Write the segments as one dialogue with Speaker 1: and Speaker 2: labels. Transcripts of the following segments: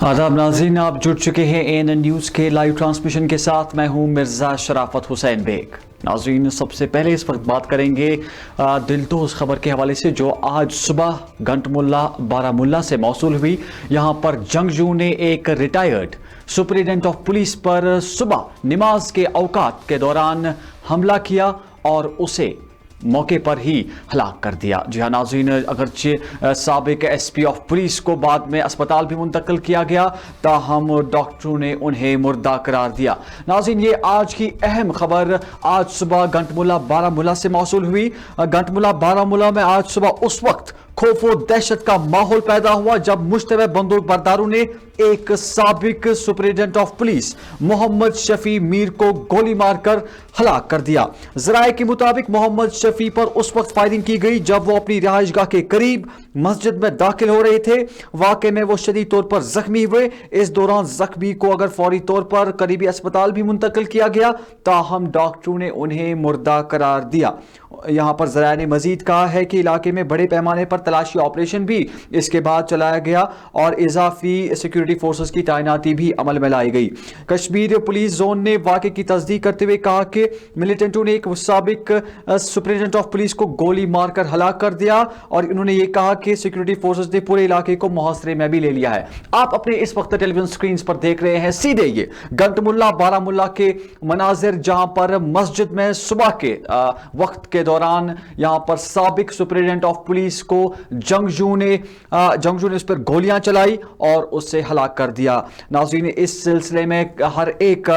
Speaker 1: आदाब नाज़रीन, आप जुड़ चुके हैं ANN न्यूज़ के लाइव ट्रांसमिशन के साथ। मैं हूं मिर्ज़ा शराफत हुसैन बेग। नाज़रीन, सबसे पहले इस वक्त बात करेंगे दिलदोज़ खबर के हवाले से जो आज सुबह गंटमुल्ला बारामुल्ला से मौसूल हुई। यहाँ पर जंगजू ने एक रिटायर्ड सुपरिटेंडेंट ऑफ पुलिस पर सुबह नमाज के औकात के दौरान हमला किया और उसे मौके पर ही हलाक कर दिया। जी हाँ नाज़रीन, अगरचे साबिक SP ऑफ पुलिस को बाद में अस्पताल भी मुंतकिल किया गया, ताहम डॉक्टरों ने उन्हें मुर्दा करार दिया। नाज़रीन, ये आज की अहम खबर आज सुबह गंटमुल्ला बारामुल्ला से मौसूल हुई। गंटमुल्ला बारामुल्ला में आज सुबह उस वक्त खौफ और दहशत का माहौल पैदा हुआ जब मुश्तबे बंदूक बरदारों ने एक साबिक superintendent of police Mohammad Shafi Mir को गोली मारकर हलाक कर दिया। ज़राए के मुताबिक मोहम्मद शफी पर उस वक्त फायरिंग की गई जब वो अपनी रिहाइशगाह के करीब मस्जिद में दाखिल हो रहे थे। वाक़े में वो शदीद तौर पर जख्मी हुए। इस दौरान जख्मी को अगर फौरी तौर पर करीबी अस्पताल भी मुंतकिल किया गया, ताहम डॉक्टरों ने उन्हें मुर्दा करार दिया। यहाँ पर ज़राए ने मजीद कहा है कि इलाके में बड़े पैमाने पर तलाशी ऑपरेशन भी इसके बाद चलाया गया और इजाफी सिक्योरिटी फोर्सेस की तैनाती भी अमल में लाई गई। कश्मीर पुलिस जोन ने वाक़े की तस्दीक करते हुए कहा कि मिलिटेंटों ने एक साबिक सुपरिटेंडेंट ऑफ पुलिस को गोली मारकर हलाक कर दिया और इन्होंने ये कहा कि सिक्योरिटी फोर्सेस ने पूरे इलाके को मुहासरे में भी ले लिया है। आप अपने इस वक्त टेलीविजन स्क्रीन पर देख रहे हैं सीधे ये गंटमुल्ला बारामुल्ला के मनाजिर, जहां पर मस्जिद में सुबह के वक्त के दौरान यहां पर साबिक सुपरिटेंडेंट ऑफ पुलिस को जंगजू ने उस पर गोलियां चलाई और उससे हलाक कर दिया। नाज़रीन, इस सिलसिले में हर एक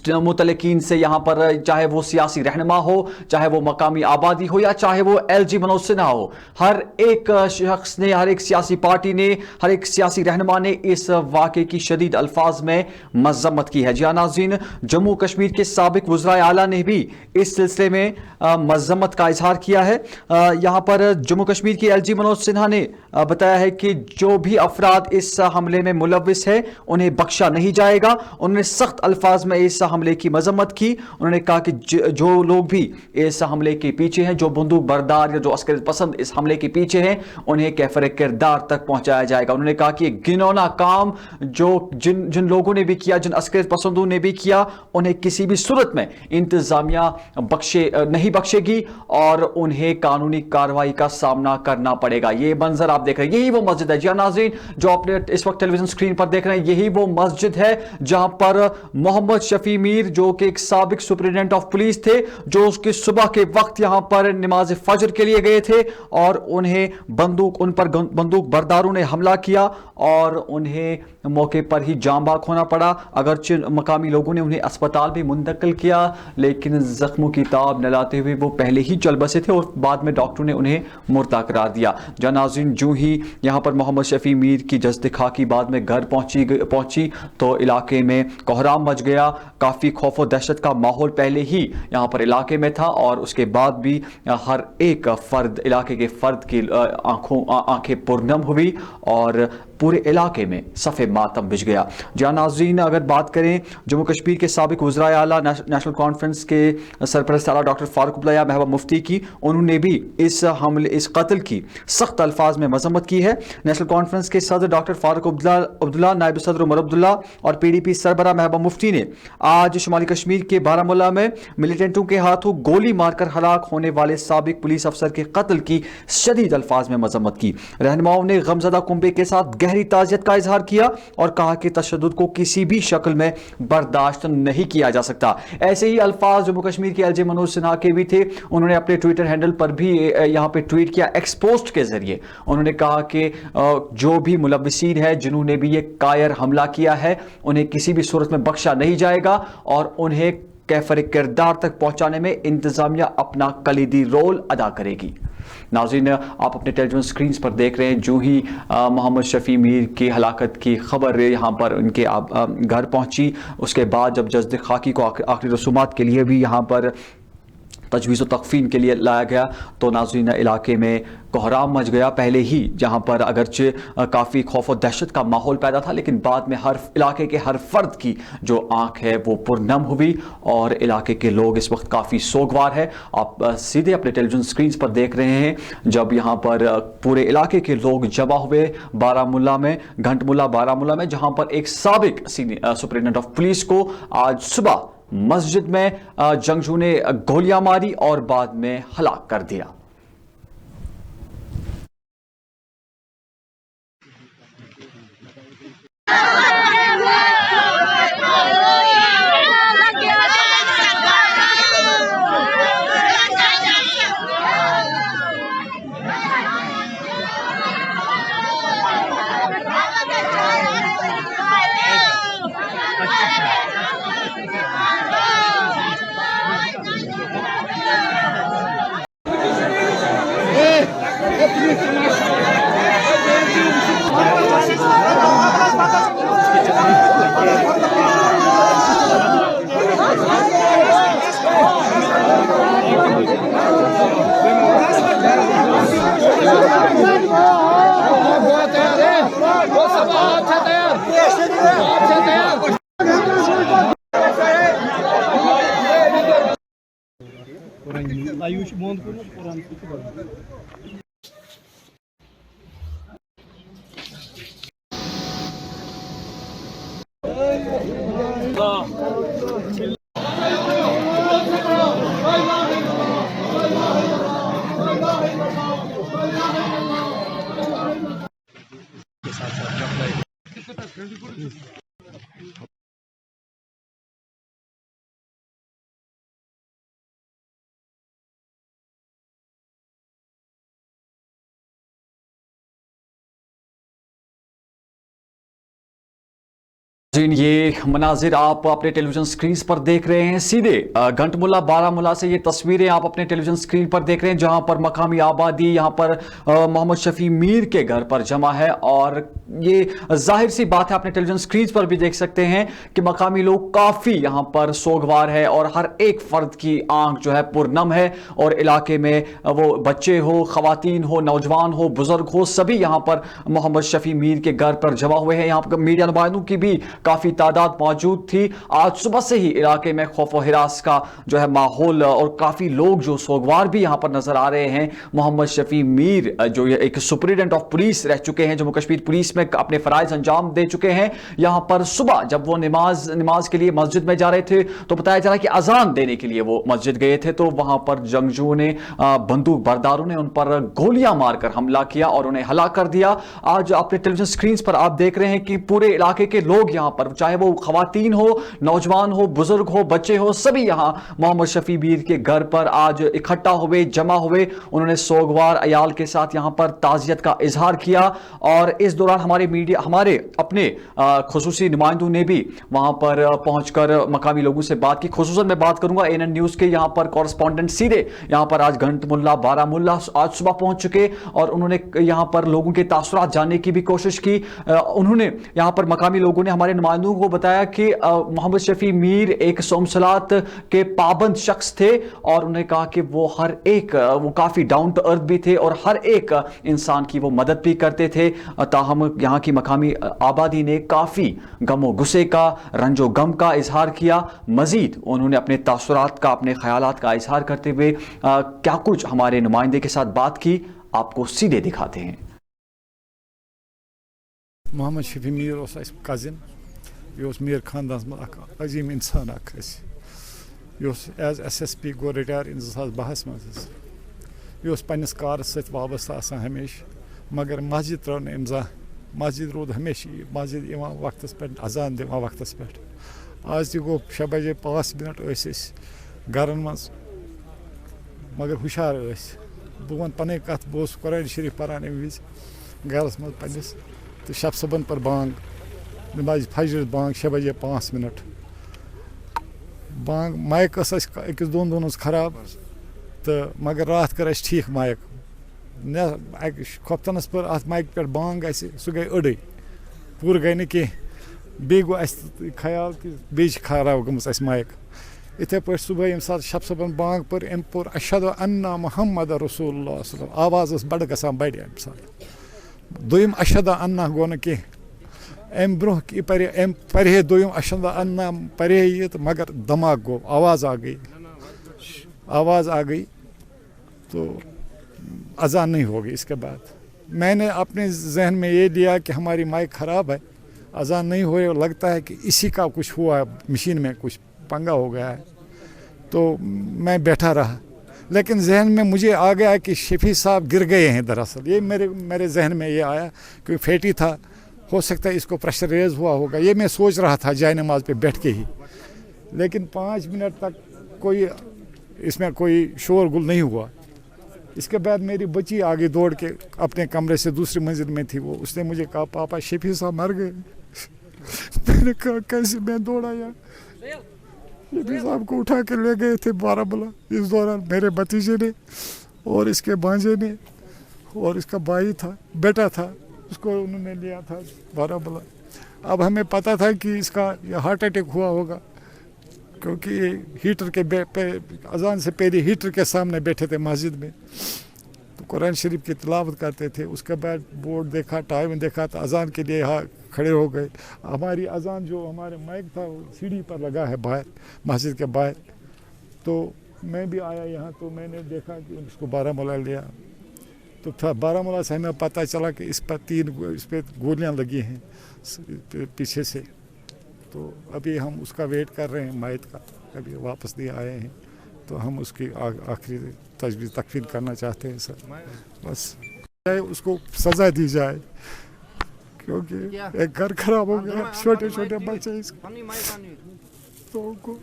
Speaker 1: मुतलकीन से यहाँ पर, चाहे वो सियासी रहनुमा हो, चाहे वो मकामी आबादी हो या चाहे वो LG मनोज सिन्हा हो, हर एक शख्स ने, हर एक सियासी पार्टी ने, हर एक सियासी रहनुमा ने इस वाक़े की शदीद अल्फाज में मज़म्मत की है। जी हाँ नाज़रीन, जम्मू कश्मीर के साबिक वज़राए आला ने भी इस सिलसिले में मज़म्मत का इजहार किया है। यहाँ पर जम्मू कश्मीर के LG मनोज सिन्हा ने बताया है कि जो भी अफराद इस हमले में मुलव्विस है उन्हें बख्शा नहीं जाएगा। उन्होंने सख्त अल्फाज में इस हमले की मजम्मत की। उन्होंने कहा कि जो लोग भी इस हमले के पीछे हैं, जो बंदूक बरदार या जो अस्करियत पसंद इस हमले के पीछे हैं, उन्हें कैफर किरदार तक पहुंचाया जाएगा। उन्होंने कहा कि घिनौना काम जो जिन लोगों ने भी किया, जिन अस्करियत पसंदों ने भी किया, उन्हें किसी भी सूरत में इंतजामिया नहीं बख्शेगी और उन्हें कानूनी कार्रवाई का सामना करना पड़ेगा। ये मंजर आप देख रहे हैं, यही वो मस्जिद है। जी हाँ नाज़रीन, जो आपने इस वक्त टेलीविजन स्क्रीन पर देख रहे हैं, यही वो मस्जिद है जहां पर मोहम्मद शफी मीर, जो कि एक साबिक सुपरिटेंडेंट ऑफ पुलिस थे, जो उसके सुबह के वक्त यहां पर नमाज फजर के लिए गए थे और उन पर बंदूक बरदारों ने हमला किया और उन्हें मौके पर ही जान बाग होना पड़ा। अगरचे मकामी लोगों ने उन्हें अस्पताल भी मुंतकिल किया, लेकिन जख्मों की ताब न लाते हुए वो पहले ही चल बसे थे और बाद में डॉक्टरों ने उन्हें मुर्दा करार दिया। जहाँ नाज़रीन, जो ही यहाँ पर मोहम्मद शफी मीर की जस्द खाकी बाद में घर पहुंची तो इलाके में कोहराम मच गया। काफ़ी खौफ और दहशत का माहौल पहले ही यहाँ पर इलाके में था और उसके बाद भी हर एक फर्द, इलाके के फर्द की आंखें पुरनम हुई और पूरे इलाके में सफ़े मातम बिछ गया। जहाँ नाज़रीन, अगर बात करें जम्मू कश्मीर के साबिक वज़राए आला नेशनल कॉन्फ्रेंस के सरपरस्त आला डॉक्टर फारूक अब्दुल्ला या महबूबा मुफ्ती की, उन्होंने भी इस कत्ल की सख्त अल्फाज में मजम्मत की है। नेशनल कॉन्फ्रेंस के सदर डॉक्टर फारूक अब्दुल्ला, नायब सदर उमर अब्दुल्ला और PDP सरबराह महबूबा मुफ्ती ने आज शुमाली कश्मीर के बारामुल्ला में मिलिटेंटों के हाथों गोली मारकर हलाक होने वाले साबिक पुलिस अफसर के कत्ल की शदीद अल्फाज में मजम्मत की। रहनुमाओं ने गमज़दा कुंबे के साथ गहरी ताज़ियत का इजहार किया और कहा कि तशद्दुद को किसी भी शक्ल में बर्दाश्त नहीं किया जा सकता। ऐसे ही अल्फाज जम्मू कश्मीर के LG मनोज सिन्हा के भी थे। उन्होंने अपने ट्विटर हैंडल पर भी यहाँ पे ट्वीट किया, एक्स पोस्ट के जरिए। उन्होंने कहा कि जो भी मुलव्विसीन है, जिन्होंने भी ये कायर हमला किया है, उन्हें किसी भी सूरत में बख्शा नहीं जाएगा और उन्हें कैफर किरदार तक पहुंचाने में इंतजामिया अपना कलीदी रोल अदा करेगी। नाज़रीन, आप अपने टेलीविजन स्क्रीन पर देख रहे हैं, जो ही मोहम्मद शफी मीर की हलाकत की खबर यहाँ पर उनके घर पहुंची, उसके बाद जब जस्द खाकी को आखिरी रसूमात के लिए भी यहाँ पर तजवीज़ तकफ़ीन के लिए लाया गया तो नाज़रीन इलाके में कोहराम मच गया। पहले ही जहाँ पर अगरचे काफ़ी खौफ और दहशत का माहौल पैदा था, लेकिन बाद में हर इलाके के हर फर्द की जो आंख है वो पुरनम हुई और इलाके के लोग इस वक्त काफ़ी सोगवार है। आप सीधे अपने टेलीविज़न स्क्रीन पर देख रहे हैं जब यहाँ पर पूरे इलाके के लोग जमा हुए बारामुल्ला में, घंटमुल्ला बारामुल्ला में, जहाँ पर एक साबिक सुपरिटेंडेंट ऑफ पुलिस को आज सुबह मस्जिद में जंगजू ने गोलियां मारी और बाद में हलाक कर दिया। ये मनाजिर आप अपने टेलीविजन स्क्रीन पर देख रहे हैं। सीधे घंटमुल्ला बारामुल्ला से ये तस्वीरें आप अपने टेलीविजन स्क्रीन पर देख रहे हैं, जहां पर मकामी आबादी यहाँ पर मोहम्मद शफी मीर के घर पर जमा है। और ये जाहिर सी बात है, अपने टेलीविजन स्क्रीन पर भी देख सकते हैं कि मकामी लोग काफ़ी यहाँ पर सोगवार है और हर एक फर्द की आंख जो है पुरनम है। और इलाके में वो बच्चे हो, खवातीन हो, नौजवान हो, बुजुर्ग हो, सभी यहाँ पर मोहम्मद शफी मीर के घर पर जमा हुए हैं। यहाँ पर मीडिया नुमाइंदों की भी काफी तादाद मौजूद थी। आज सुबह से ही इलाके में खौफ और हिरास का जो है माहौल और काफी लोग जो सोगवार भी यहां पर नजर आ रहे हैं। मोहम्मद शफी मीर जो एक सुपरिटेंडेंट ऑफ पुलिस रह चुके हैं, जम्मू कश्मीर पुलिस में अपने फराइज अंजाम दे चुके हैं। यहां पर सुबह जब वो नमाज के लिए मस्जिद में जा रहे थे तो बताया जा रहा है कि अजान देने के लिए वो मस्जिद गए थे, तो वहां पर जंगजुओं ने, बंदूक बरदारों ने उन पर गोलियां मारकर हमला किया और उन्हें हलाक कर दिया। आज अपने टेलीविजन स्क्रीन पर आप देख रहे हैं कि पूरे इलाके के लोग यहां पर, चाहे वो खवातीन हो, नौजवान हो, बुजुर्ग हो, बच्चे हो, सभी यहां मोहम्मद शफी मीर के घर पर आज इकट्ठा हुए, जमा हुए। उन्होंने सोगवार अयाल के साथ यहां पर ताजियत का इजहार किया। और इस दौरान हमारे अपने खुसूसी नुमाइंदों ने भी वहां पर पहुंचकर मकामी लोगों से बात की। खुसूसन मैं बात करूंगा एएनएन न्यूज के यहां पर कॉरेस्पॉन्डेंट सीधे यहां पर आज घंटमुल्ला बारामुल्ला आज सुबह पहुंच चुके और उन्होंने यहां पर लोगों के तासुरात जानने की भी कोशिश की। उन्होंने यहां पर मकामी लोगों ने हमारे नुमाइंदों को बताया कि मोहम्मद शफी मीर एक सोमसलात के पाबंद शख्स थे और उन्हें कहा कि वो हर एक, वो काफ़ी डाउन टू अर्थ भी थे और हर एक इंसान की वो मदद भी करते थे। ताहम यहाँ की मकामी आबादी ने काफ़ी गमो गुस्से का, रंजो गम का इजहार किया। मजीद उन्होंने अपने तासुरात का, अपने ख्यालात का इजहार करते हुए क्या कुछ हमारे नुमाइंदे के साथ बात की, आपको सीधे दिखाते हैं।
Speaker 2: मोहम्मद शफी मीर कजिन, यह मीर खानदान मज अजीम इंसान as SSP go retire in 2012 मज यह पन्निस कार सत वाबस्ता आसान हमेशा, मगर मस्जिद त्रो ना मस्जिद रोद हमेशा मस्जिद वक्त पे, अजान दिवान वक्त पे। आज तक गो 6 बजे 5 मिनट घर मज, मगर हुशार बह वन पन कत, बह कुरान शरीफ पारान अम विज गरस मज पन्निस, तो शब सबन पर बांग, नमाज फजर बांग 6 बजे 5 मिनट बांग। माइक अकिस दोन दोन खराब, तो मगर रात कर ठीक माइक न खोपतनस पर अत माइक पे बांग सह गई अड़े पूर गई न कह, बे गो ख्याल कि बे खराब गमस माइक। اتھے پہ صبح یم سات شب صبن بانگ پر ام پور اشہد انہ محمد رسول اللہ صلی اللہ آواز اس بڑ گژھان بڑ ام سات دویم اشہد انہ گو نہ کی ام برہ ام پرے دویم اشہد انہ پرے یہ تو مگر دماغ گو آواز آ گئی تو اذان نہیں ہوگی. اس کے بعد میں نے اپنے ذہن میں یہ لیا کہ ہماری مائک خراب ہے, اذان نہیں ہو رہی, لگتا ہے کہ اسی کا کچھ ہوا ہے, مشین میں کچھ پنگا ہو گیا ہے. تو میں بیٹھا رہا, لیکن ذہن میں مجھے آ گیا کہ شفیع صاحب گر گئے ہیں. دراصل یہ میرے ذہن میں یہ آیا کہ فیٹی تھا, ہو سکتا ہے اس کو پریشر ریز ہوا ہوگا, یہ میں سوچ رہا تھا جائے نماز پہ بیٹھ کے ہی. لیکن 5 منٹ تک کوئی اس میں کوئی شور گل نہیں ہوا. اس کے بعد میری بچی آگے دوڑ کے اپنے کمرے سے دوسری منزل میں تھی, وہ اس نے مجھے کہا پاپا شفیع صاحب مر گئے. میں نے کہا کیسے؟ میں دوڑا یار, شفیع صاحب کو اٹھا کے لے گئے تھے بارہمولہ. اس دوران میرے بھتیجے نے اور اس کے بھانجے نے اور اس کا بھائی تھا, بیٹا تھا, اس کو انہوں نے لیا تھا بارہمولہ. اب ہمیں پتا تھا کہ اس کا ہارٹ اٹیک ہوا ہوگا, کیونکہ ہیٹر کے اذان سے پہلے ہیٹر کے سامنے بیٹھے تھے مسجد میں, تو قرآن شریف کی تلاوت کرتے تھے. اس کے بعد بورڈ دیکھا, ٹائم دیکھا, تو اذان کے لیے کھڑے ہو گئے. ہماری اذان جو ہمارے مائک تھا وہ سیڑھی پر لگا ہے باہر, مسجد کے باہر. تو میں بھی آیا یہاں, تو میں نے دیکھا کہ اس کو بارہمولہ لیا. تو بارہمولہ سے ہمیں پتہ چلا کہ اس پہ گولیاں لگی ہیں پیچھے سے. تو ابھی ہم اس کا ویٹ کر رہے ہیں میت کا, ابھی واپس نہیں آئے ہیں. تو ہم اس کی آخری تجویز تکفین کرنا چاہتے ہیں سر. بس اس کو سزا دی جائے, کیونکہ ایک گھر خراب ہو گیا, چھوٹے چھوٹے بچے اس تو کو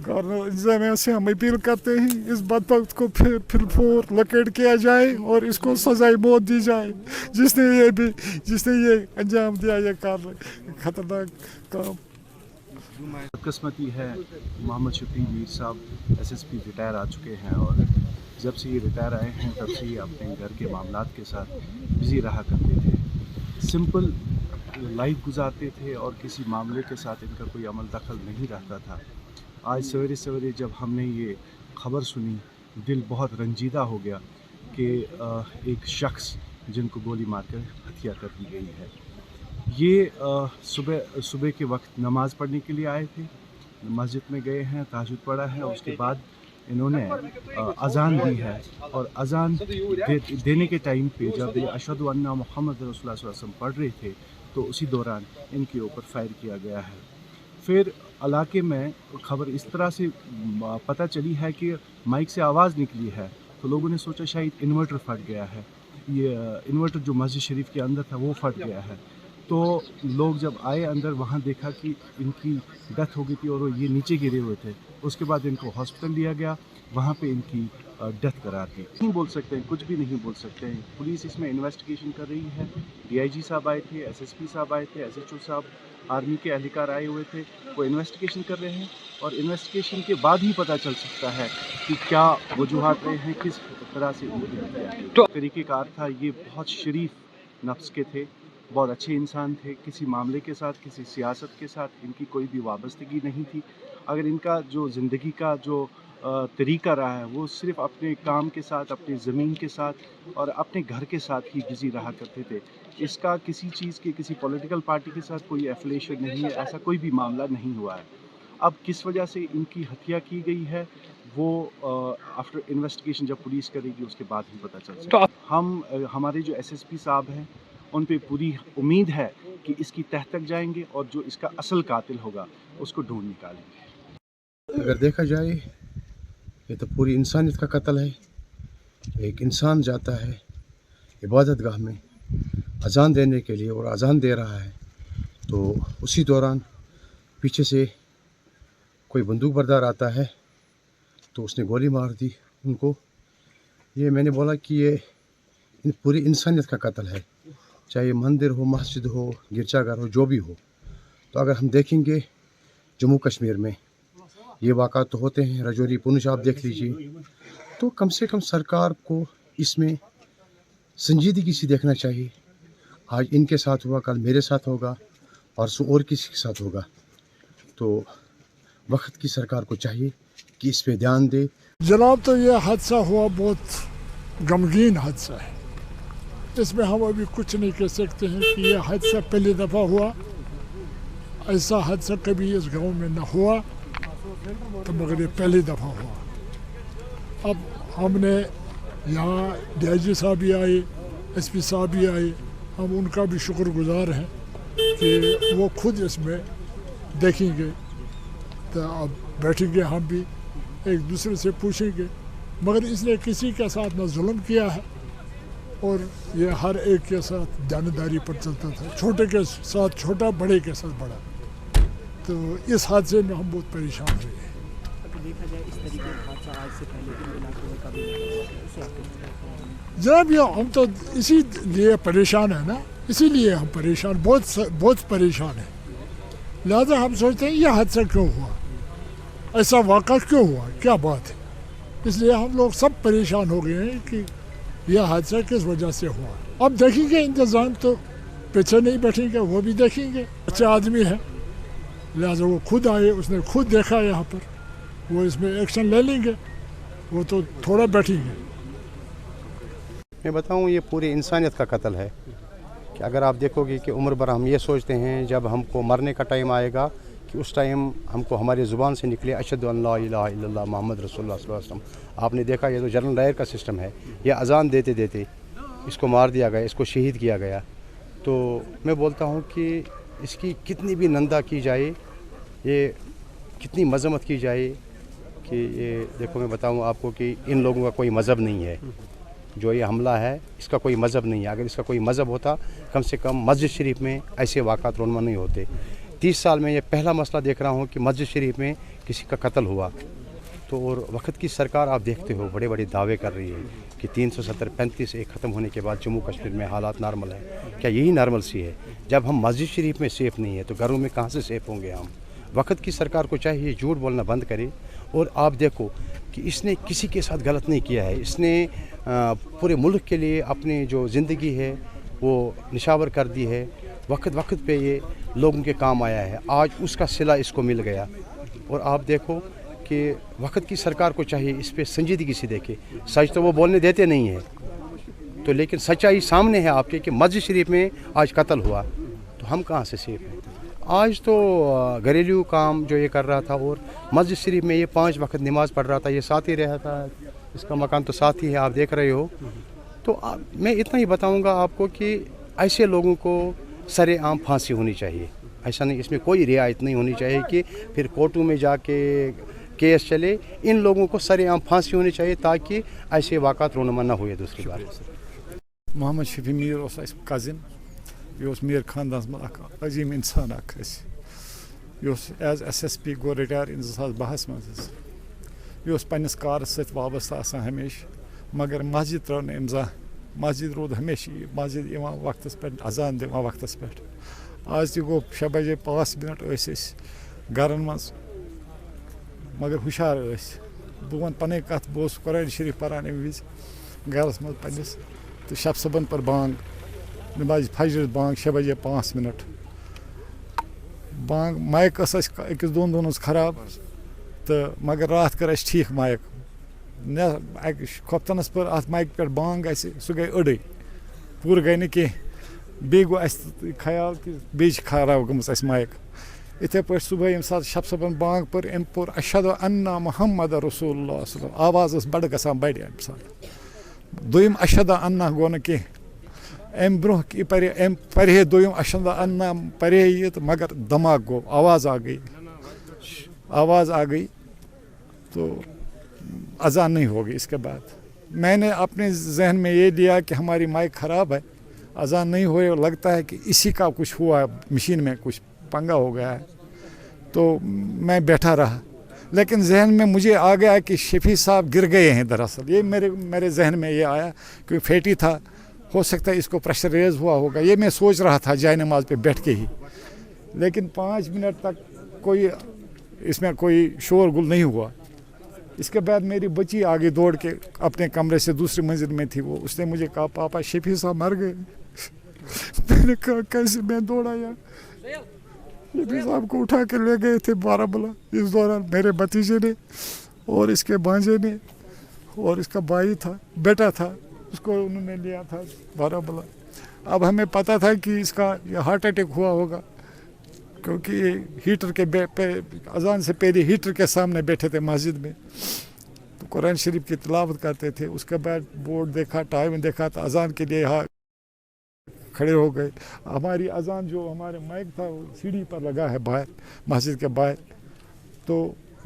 Speaker 2: گورنر انتظامیہ سے ہم اپیل کرتے ہیں اس بدبخت کو پھر پھور لوکیٹ کیا جائے اور اس کو سزائے موت دی جائے, جس نے یہ انجام دیا یہ خطرناک کام.
Speaker 3: بدقسمتی ہے محمد شفیع میر صاحب SSP ریٹائر آ چکے ہیں, اور جب سے یہ ریٹائر آئے ہیں تب سے یہ اپنے گھر کے معاملات کے ساتھ بزی رہا کرتے تھے. سمپل لائف گزارتے تھے اور کسی معاملے کے ساتھ ان کا کوئی عمل دخل نہیں رہتا تھا. آج سویرے سویرے جب ہم نے یہ خبر سنی, دل بہت رنجیدہ ہو گیا کہ ایک شخص جن کو گولی مار کر ہتیا کر دی گئی ہے. یہ صبح کے وقت نماز پڑھنے کے لیے آئے تھے, مسجد میں گئے ہیں, تہجد پڑھا ہے, اس کے بعد انہوں نے اذان دی ہے, اور اذان دینے کے ٹائم پہ جب یہ اشہد انہ محمد رسول اللہ صلی اللہ علیہ وسلم پڑھ رہے تھے تو اسی دوران ان کے اوپر فائر کیا گیا ہے. پھر علاقے میں خبر اس طرح سے پتہ چلی ہے کہ مائک سے آواز نکلی ہے, تو لوگوں نے سوچا شاید انورٹر پھٹ گیا ہے. یہ انورٹر جو مسجد شریف کے اندر تھا وہ پھٹ گیا ہے. تو لوگ جب آئے اندر, وہاں دیکھا کہ ان کی ڈیتھ ہو گئی تھی اور یہ نیچے گرے ہوئے تھے. اس کے بعد ان کو ہاسپٹل لیا گیا, وہاں پہ ان کی ڈیتھ قرار دی. نہیں بول سکتے ہیں, کچھ بھی نہیں بول سکتے ہیں. پولیس اس میں انویسٹیگیشن کر رہی ہے. DIG صاحب آئے تھے, SSP صاحب آئے تھے, SHO صاحب, آرمی کے اہلکار آئے ہوئے تھے. وہ انویسٹیگیشن کر رہے ہیں, اور انویسٹیگیشن کے بعد ہی پتہ چل سکتا ہے کہ کیا وجوہات رہے ہیں, کس طرح سے ان کی ہتیا کی. طریقہ کار تھا, یہ بہت شریف نفس کے تھے, بہت اچھے انسان تھے. کسی معاملے کے ساتھ, کسی سیاست کے ساتھ ان کی کوئی بھی وابستگی نہیں تھی. اگر ان کا جو زندگی کا جو طریقہ رہا ہے وہ صرف اپنے کام کے ساتھ, اپنی زمین کے ساتھ اور اپنے گھر کے ساتھ ہی بزی رہا کرتے تھے. اس کا کسی چیز کے, کسی پولیٹیکل پارٹی کے ساتھ کوئی ایفیلیشن نہیں ہے, ایسا کوئی بھی معاملہ نہیں ہوا ہے. اب کس وجہ سے ان کی ہتیا کی گئی ہے وہ آفٹر انویسٹیگیشن جب پولیس کرے گی اس کے بعد ہی پتہ چل سکتا ہے. ہمارے جو SSP صاحب ہیں ان پہ پوری امید ہے کہ اس کی تہ تک جائیں گے اور جو اس کا اصل قاتل ہوگا اس کو ڈھونڈ نکالیں گے.
Speaker 4: اگر دیکھا جائے یہ تو پوری انسانیت کا قتل ہے. ایک انسان جاتا ہے عبادت گاہ میں اذان دینے کے لیے اور اذان دے رہا ہے, تو اسی دوران پیچھے سے کوئی بندوق بردار آتا ہے تو اس نے گولی مار دی ان کو. یہ میں نے بولا کہ یہ پوری انسانیت کا قتل ہے, چاہے مندر ہو, مسجد ہو, گرجا گھر ہو, جو بھی ہو. تو اگر ہم دیکھیں گے جموں کشمیر میں یہ واقعات تو ہوتے ہیں, رجوری, پونچھ آپ دیکھ لیجیے, تو کم سے کم سرکار کو اس میں سنجیدگی سے دیکھنا چاہیے. آج ان کے ساتھ ہوا, کل میرے ساتھ ہوگا, پرسوں اور کسی کے ساتھ ہوگا. تو वक्त की सरकार को चाहिए कि इस पे ध्यान दे।
Speaker 2: जनाब, तो ये हादसा हुआ बहुत गमगीन हादसा है। इसमें हम अभी कुछ नहीं कह सकते हैं कि यह हादसा पहली दफ़ा हुआ। ऐसा हादसा कभी इस गांव में न हुआ, तो मगर ये पहली दफ़ा हुआ। अब हमने यहाँ DIG साहब भी आए, SP साहब भी आए, हम उनका भी शुक्रगुजार हैं कि वो खुद इसमें देखेंगे। तो अब बैठेंगे हम भी एक दूसरे से पूछेंगे, मगर इसने किसी के साथ न जुल्म किया है और ये हर एक के साथ जानदारी पर चलता था, छोटे के साथ छोटा, बड़े के साथ बड़ा। तो इस हादसे में हम बहुत परेशान हुए हैं।
Speaker 5: देखा जाए इस तरीके का हादसा आज से पहले भी इलाके में कभी नहीं हुआ, उसे आप
Speaker 2: जनाब, ये हम तो इसीलिए परेशान है ना, इसीलिए हम परेशान, बहुत परेशान हैं। लिहाजा हम सोचते हैं ये हादसा क्यों हुआ, ऐसा वाक़ा क्यों हुआ, क्या बात है। इसलिए हम लोग सब परेशान हो गए हैं कि यह हादसा किस वजह से हुआ। अब देखेंगे, इंतज़ाम तो पीछे नहीं बैठेंगे, वो भी देखेंगे। अच्छे आदमी है, लिहाजा वो खुद आए, उसने खुद देखा यहाँ पर, वो इसमें एक्शन ले लेंगे, वो तो थोड़ा बैठेंगे।
Speaker 4: मैं बताऊं, ये पूरी इंसानियत का कत्ल है। कि अगर आप देखोगे कि उम्र भर हम ये सोचते हैं जब हमको मरने का टाइम आएगा कि उस टाइम हमको हमारी ज़ुबान से निकले अशहदु अन ला इलाहा इल्लल्लाह मुहम्मद रसूलुल्लाह सल्लल्लाहु अलैहि वसल्लम। आपने देखा ये तो जनरल डायर का सिस्टम है, ये अजान देते देते इसको मार दिया गया, इसको शहीद किया गया। तो मैं बोलता हूँ कि इसकी कितनी भी निंदा की जाए, ये कितनी मजम्मत की जाए कि ये देखो, मैं बताऊँ आपको कि इन लोगों का कोई मज़हब नहीं है। जो ये हमला है इसका कोई मज़हब नहीं है। अगर इसका कोई मज़हब होता, कम से कम मस्जिद शरीफ में ऐसे वाक़ात रोनमा नहीं होते। 30 साल में ये पहला मसला देख रहा हूँ कि मस्जिद शरीफ में किसी का कत्ल हुआ। तो और वक्त की सरकार आप देखते हो बड़े बड़े दावे कर रही है कि 370-35 एक ख़त्म होने के बाद जम्मू कश्मीर में हालात नॉर्मल है। क्या यही नॉर्मल सी है? जब हम मस्जिद शरीफ में सेफ़ नहीं है तो घरों में कहाँ से सेफ़ होंगे हम? वक्त की सरकार को चाहिए झूठ बोलना बंद करे। और आप देखो कि इसने किसी के साथ गलत नहीं किया है, इसने पूरे मुल्क के लिए अपनी जो ज़िंदगी है वो निशावर कर दी है। वक्त वक्त पे ये लोगों के काम आया है, आज उसका सिला इसको मिल गया। और आप देखो कि वक्त की सरकार को चाहिए इस पे संजीदगी से देखे। सच तो वो बोलने देते नहीं है, तो लेकिन सच्चाई सामने है आपके कि मस्जिद शरीफ में आज कत्ल हुआ, तो हम कहाँ से सेफ हैं? आज तो घरेलू काम जो ये कर रहा था और मस्जिद शरीफ में ये 5 वक्त नमाज़ पढ़ रहा था, ये साथ ही रहा था, इसका मकान तो साथ ही है, आप देख रहे हो। तो मैं इतना ही बताऊंगा आपको कि ऐसे लोगों को सरेआम फांसी होनी चाहिए। ऐसा नहीं, इसमें कोई रियायत नहीं होनी चाहिए कि फिर कोर्टों में जाके केस चले। इन लोगों को सरेआम फांसी होनी चाहिए ताकि ऐसे वाक़ात रोनमा न हुए दूसरी बार।
Speaker 2: मोहम्मद शफी मीर उस कज़िन, यह मीर खानदान मज अजीम इंसान as SSP go retire in 2012 मज। यह पन्निस कारस सत वाबस्ता आसान हमेशा, मगर मस्जिद त्रो न मस्जिद रोद हमेशा मस्जिद इवान वक्तस पे, अजान दिवान वक्तस पे। आज तक गो 6 बजे 5 मिनट गरन मज, मगर हुशार बह वन पन कत, बह कुरान शरीफ पारान अमे विज गरस मज पन्निस, तो शब सबन पर बांग नमाज फजर बांग 6 बजे 5 मिनट बांग। माइक अकिस दोन दोन खराब, तो मगर रात कर ठीक माइक न खोपतनस पर अत माइक पे बांग सह गई अड़े पूर गई न कह। बे गो ख्याल कि बे खराब गम माइक। इथे पे सुबह ये सात शब सबन बांग पर अम पोर अशहदु अन्ना मुहम्मद रसूलुल्लाह आवाज़ बड़ गसान बड़ अम सात। दोम अशहदु अन्ना गो न कह, अम ब्रोह पढ़े दोम अशहदु अन्ना पढ़े ये, तो मगर दमाग गो, आवाज़ आ गई तो अजान नहीं होगी। इसके बाद मैंने अपने जहन में ये लिया कि हमारी माइक ख़राब है, अजान नहीं हो रही, लगता है कि इसी का कुछ हुआ, मशीन में कुछ पंगा हो गया है। तो मैं बैठा रहा, लेकिन जहन में मुझे आ गया कि शफी साहब गिर गए हैं। दरअसल ये मेरे जहन में ये आया कि फैटी था, हो सकता है इसको प्रेशर रेज हुआ होगा, ये मैं सोच रहा था जाए नमाज पे बैठ के ही। लेकिन 5 मिनट तक कोई इसमें कोई शोरगुल नहीं हुआ। इसके बाद मेरी बच्ची आगे दौड़ के अपने कमरे से दूसरी मंजिल में थी, वो उसने मुझे कहा पापा शफी साहब मर गए। मैंने कहा कैसे? मैं दौड़ा यार, ये निज़ाम को उठा के ले गए थे बारामूला। इस दौरान मेरे भतीजे ने और इसके भांजे ने और इसका भाई था, बेटा था, उसको उन्होंने लिया था बारामूला। अब हमें पता था कि इसका ये हार्ट अटैक हुआ होगा, क्योंकि ये हीटर के अजान से पहले हीटर के सामने बैठे थे मस्जिद में, तो कुरान शरीफ की तिलावत करते थे। उसके बाद बोर्ड देखा, टाइम देखा, तो अजान के लिए यहाँ खड़े हो गए। हमारी अजान जो हमारे माइक था वो सीढ़ी पर लगा है बाहर, मस्जिद के बाहर। तो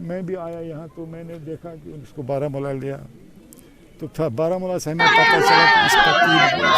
Speaker 2: मैं भी आया यहाँ, तो मैंने देखा कि उसको बारामूला लिया, तो था बारामूला से हमें पता चला कि इसका